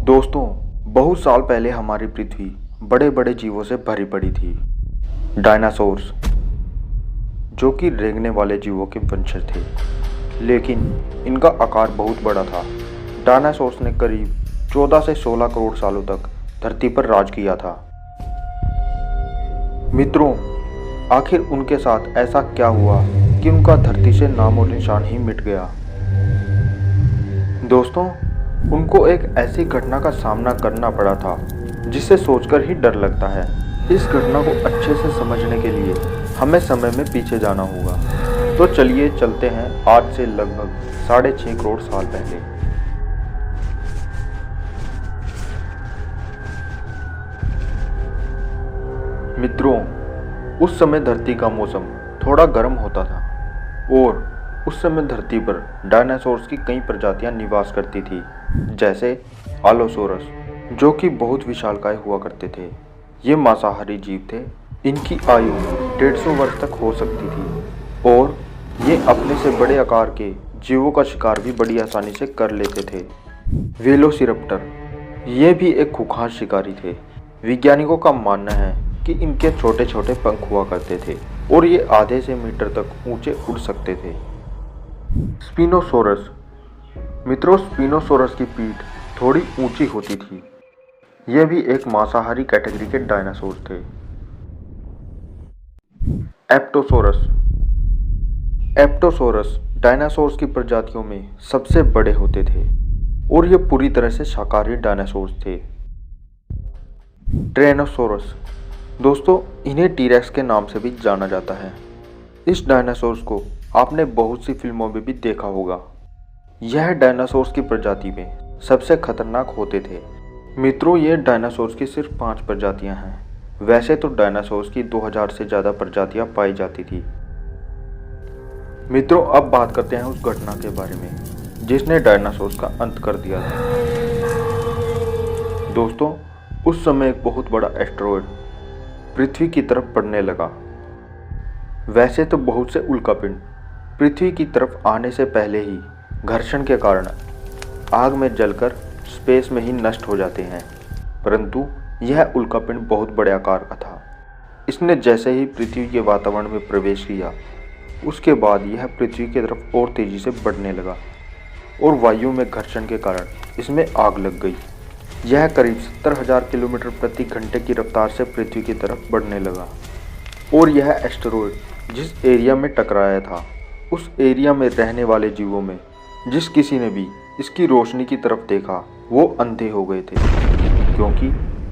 दोस्तों, बहुत साल पहले हमारी पृथ्वी बड़े बड़े जीवों से भरी पड़ी थी। डायनासोर्स, जो कि रेंगने वाले जीवों के वंशज थे, लेकिन इनका आकार बहुत बड़ा था। डायनासोर्स ने करीब 14 से 16 करोड़ सालों तक धरती पर राज किया था। मित्रों, आखिर उनके साथ ऐसा क्या हुआ कि उनका धरती से नामो निशान ही मिट गया। दोस्तों, उनको एक ऐसी घटना का सामना करना पड़ा था जिसे सोचकर ही डर लगता है। इस घटना को अच्छे से समझने के लिए हमें समय में पीछे जाना होगा। तो चलिए चलते हैं आज से लगभग 6.5 करोड़ साल पहले। मित्रों, उस समय धरती का मौसम थोड़ा गर्म होता था और उस समय धरती पर डायनासोर्स की कई प्रजातियां निवास करती थी, जैसे आलोसोरस, जो कि बहुत विशालकाय हुआ करते थे। ये मांसाहारी जीव थे। इनकी आयु 150 वर्ष तक हो सकती थी और ये अपने से बड़े आकार के जीवों का शिकार भी बड़ी आसानी से कर लेते थे। वेलोसिरप्टर, ये भी एक खूंखार शिकारी थे। वैज्ञानिकों का मानना है कि इनके छोटे छोटे पंख हुआ करते थे और ये आधे से मीटर तक ऊंचे उड़ सकते थे। स्पिनोसोरस, मित्रों, स्पिनोसोरस की पीठ थोड़ी ऊंची होती थी। यह भी एक मांसाहारी कैटेगरी के डायनासोर थे। एप्टोसोरस, एप्टोसोरस डायनासोर्स की प्रजातियों में सबसे बड़े होते थे और ये पूरी तरह से शाकाहारी डायनासोर्स थे। ट्रेनोसोरस, दोस्तों, इन्हें टीरेक्स के नाम से भी जाना जाता है। इस डायनासोर्स को आपने बहुत सी फिल्मों में भी देखा होगा। यह डायनासोर्स की प्रजाति में सबसे खतरनाक होते थे। मित्रों, ये डायनासोर्स की सिर्फ 5 प्रजातियां हैं। वैसे तो डायनासोर्स की 2000 से ज़्यादा प्रजातियां पाई जाती थी। मित्रों, अब बात करते हैं उस घटना के बारे में जिसने डायनासोर्स का अंत कर दिया था। दोस्तों, उस समय एक बहुत बड़ा एस्टेरॉयड पृथ्वी की तरफ बढ़ने लगा। वैसे तो बहुत से उल्कापिंड पृथ्वी की तरफ आने से पहले ही घर्षण के कारण आग में जलकर स्पेस में ही नष्ट हो जाते हैं, परंतु यह उल्कापिंड बहुत बड़े आकार का था। इसने जैसे ही पृथ्वी के वातावरण में प्रवेश किया, उसके बाद यह पृथ्वी की तरफ और तेजी से बढ़ने लगा और वायु में घर्षण के कारण इसमें आग लग गई। यह करीब 70,000 किलोमीटर प्रति घंटे की रफ्तार से पृथ्वी की तरफ बढ़ने लगा और यह एस्टेरॉयड जिस एरिया में टकराया था, उस एरिया में रहने वाले जीवों में जिस किसी ने भी इसकी रोशनी की तरफ देखा, वो अंधे हो गए थे, क्योंकि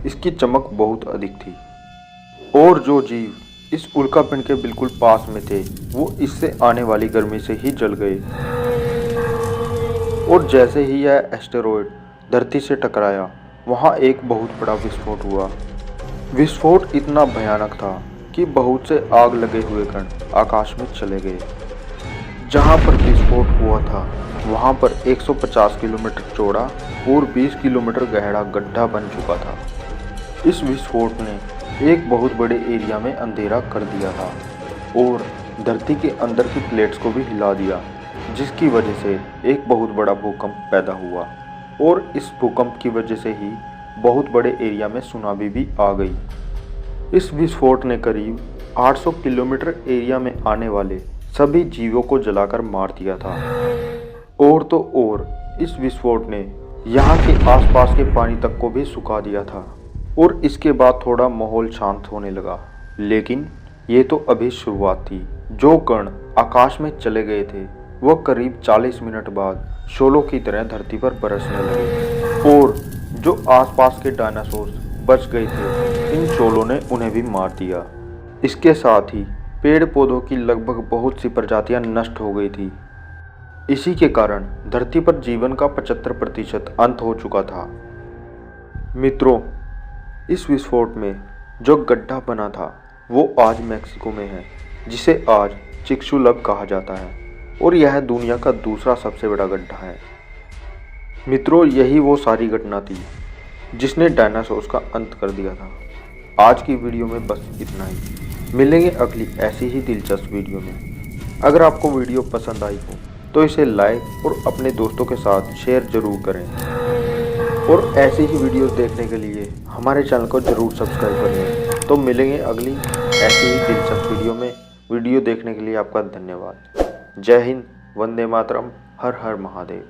इसकी चमक बहुत अधिक थी। और जो जीव इस उल्कापिंड के बिल्कुल पास में थे, वो इससे आने वाली गर्मी से ही जल गए। और जैसे ही यह एस्टेरॉयड धरती से टकराया, वहाँ एक बहुत बड़ा विस्फोट हुआ। विस्फोट इतना भयानक था कि बहुत से आग लगे हुए कण आकाश में चले गए। जहाँ पर विस्फोट हुआ था, वहाँ पर 150 किलोमीटर चौड़ा और 20 किलोमीटर गहरा गड्ढा बन चुका था। इस विस्फोट ने एक बहुत बड़े एरिया में अंधेरा कर दिया था और धरती के अंदर की प्लेट्स को भी हिला दिया, जिसकी वजह से एक बहुत बड़ा भूकंप पैदा हुआ और इस भूकंप की वजह से ही बहुत बड़े एरिया में सुनामी भी आ गई। इस विस्फोट ने करीब 800 किलोमीटर एरिया में आने वाले सभी जीवों को जलाकर मार दिया था। और तो और इस विस्फोट ने यहाँ के आसपास के पानी तक को भी सुखा दिया था और इसके बाद थोड़ा माहौल शांत होने लगा। लेकिन ये तो अभी शुरुआत थी। जो कण आकाश में चले गए थे, वह करीब 40 मिनट बाद शोलों की तरह धरती पर बरसने लगे और जो आसपास के डायनासोर्स बच गए थे, इन शोलों ने उन्हें भी मार दिया। इसके साथ ही पेड़ पौधों की लगभग बहुत सी प्रजातियां नष्ट हो गई थी। इसी के कारण धरती पर जीवन का 75% अंत हो चुका था। मित्रों, इस विस्फोट में जो गड्ढा बना था, वो आज मैक्सिको में है, जिसे आज चिक्सुलब कहा जाता है और यह दुनिया का दूसरा सबसे बड़ा गड्ढा है। मित्रों, यही वो सारी घटना थी जिसने डायनासोर्स का अंत कर दिया था। आज की वीडियो में बस इतना ही। मिलेंगे अगली ऐसी ही दिलचस्प वीडियो में। अगर आपको वीडियो पसंद आई हो तो इसे लाइक और अपने दोस्तों के साथ शेयर जरूर करें। और ऐसी ही वीडियोस देखने के लिए हमारे चैनल को ज़रूर सब्सक्राइब करिए। तो मिलेंगे अगली ऐसी ही दिलचस्प वीडियो में। वीडियो देखने के लिए आपका धन्यवाद। जय हिंद, वंदे मातरम, हर हर महादेव।